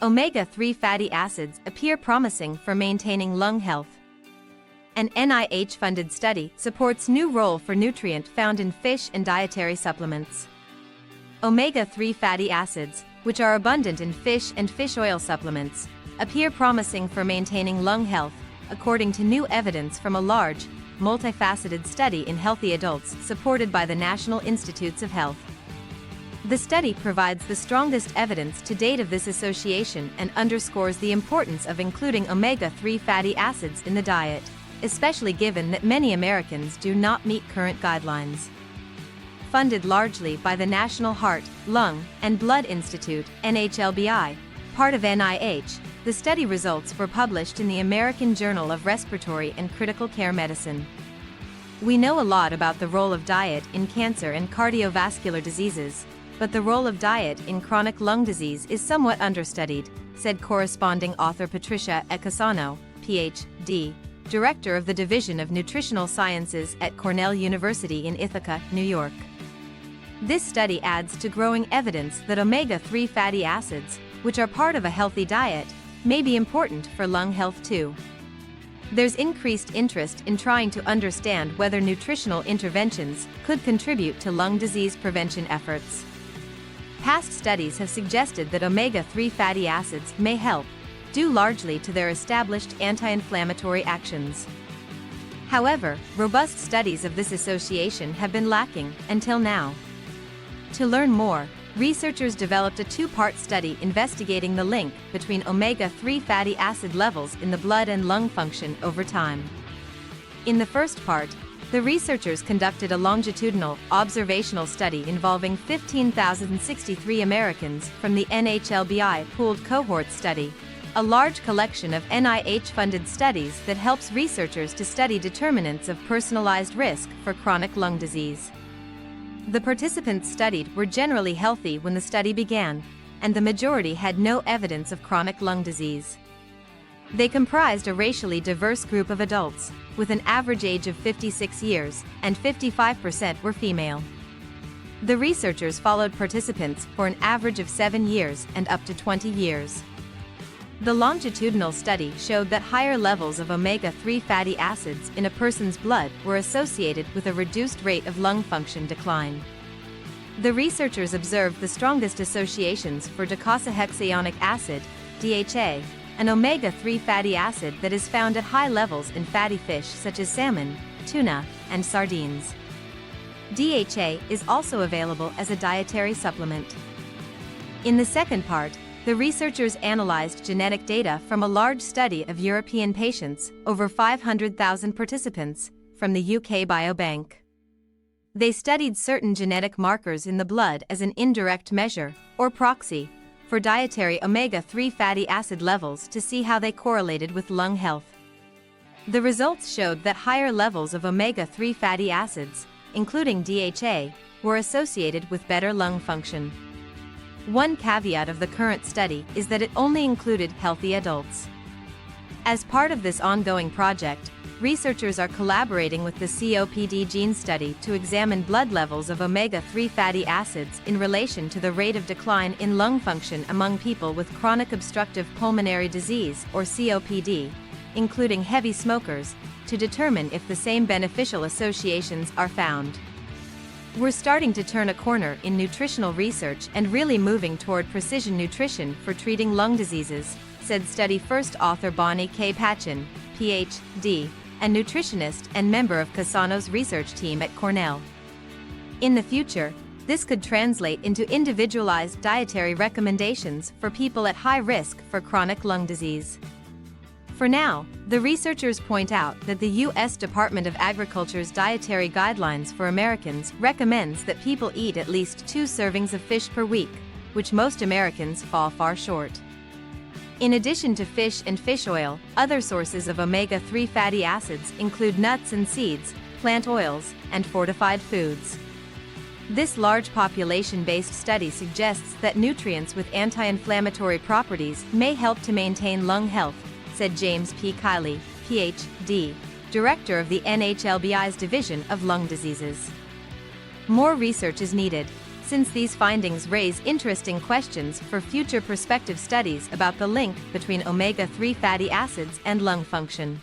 Omega-3 fatty acids appear promising for maintaining lung health. An NIH-funded study supports new role for nutrient found in fish and dietary supplements. Omega-3 fatty acids, which are abundant in fish and fish oil supplements, appear promising for maintaining lung health, according to new evidence from a large, multifaceted study in healthy adults supported by the National Institutes of Health. The study provides the strongest evidence to date of this association and underscores the importance of including omega-3 fatty acids in the diet, especially given that many Americans do not meet current guidelines. Funded largely by the National Heart, Lung, and Blood Institute, NHLBI, part of NIH, the study results were published in the American Journal of Respiratory and Critical Care Medicine. We know a lot about the role of diet in cancer and cardiovascular diseases, but the role of diet in chronic lung disease is somewhat understudied, said corresponding author Patricia Ecasano, Ph.D., Director of the Division of Nutritional Sciences at Cornell University in Ithaca, New York. This study adds to growing evidence that omega-3 fatty acids, which are part of a healthy diet, may be important for lung health too. There's increased interest in trying to understand whether nutritional interventions could contribute to lung disease prevention efforts. Past studies have suggested that omega-3 fatty acids may help, due largely to their established anti-inflammatory actions. However, robust studies of this association have been lacking until now. To learn more, researchers developed a two-part study investigating the link between omega-3 fatty acid levels in the blood and lung function over time. In the first part, the researchers conducted a longitudinal, observational study involving 15,063 Americans from the NHLBI pooled cohort study, a large collection of NIH-funded studies that helps researchers to study determinants of personalized risk for chronic lung disease. The participants studied were generally healthy when the study began, and the majority had no evidence of chronic lung disease. They comprised a racially diverse group of adults, with an average age of 56 years, and 55% were female. The researchers followed participants for an average of 7 years and up to 20 years. The longitudinal study showed that higher levels of omega-3 fatty acids in a person's blood were associated with a reduced rate of lung function decline. The researchers observed the strongest associations for docosahexaenoic acid, DHA, an omega-3 fatty acid that is found at high levels in fatty fish such as salmon, tuna, and sardines. DHA is also available as a dietary supplement. In the second part, the researchers analyzed genetic data from a large study of European patients, over 500,000 participants, from the UK Biobank. They studied certain genetic markers in the blood as an indirect measure, or proxy, for dietary omega-3 fatty acid levels to see how they correlated with lung health. The results showed that higher levels of omega-3 fatty acids, including DHA, were associated with better lung function. One caveat of the current study is that it only included healthy adults. As part of this ongoing project, researchers are collaborating with the COPD gene study to examine blood levels of omega-3 fatty acids in relation to the rate of decline in lung function among people with chronic obstructive pulmonary disease, or COPD, including heavy smokers, to determine if the same beneficial associations are found. We're starting to turn a corner in nutritional research and really moving toward precision nutrition for treating lung diseases, said study first author Bonnie K. Patchen, Ph.D., a nutritionist and member of Casano's research team at Cornell. In the future, this could translate into individualized dietary recommendations for people at high risk for chronic lung disease. For now, the researchers point out that the U.S. Department of Agriculture's Dietary Guidelines for Americans recommends that people eat at least 2 servings of fish per week, which most Americans fall far short. In addition to fish and fish oil, other sources of omega-3 fatty acids include nuts and seeds, plant oils, and fortified foods. This large population-based study suggests that nutrients with anti-inflammatory properties may help to maintain lung health, said James P. Kiley, Ph.D., Director of the NHLBI's Division of Lung Diseases. More research is needed, since these findings raise interesting questions for future prospective studies about the link between omega-3 fatty acids and lung function.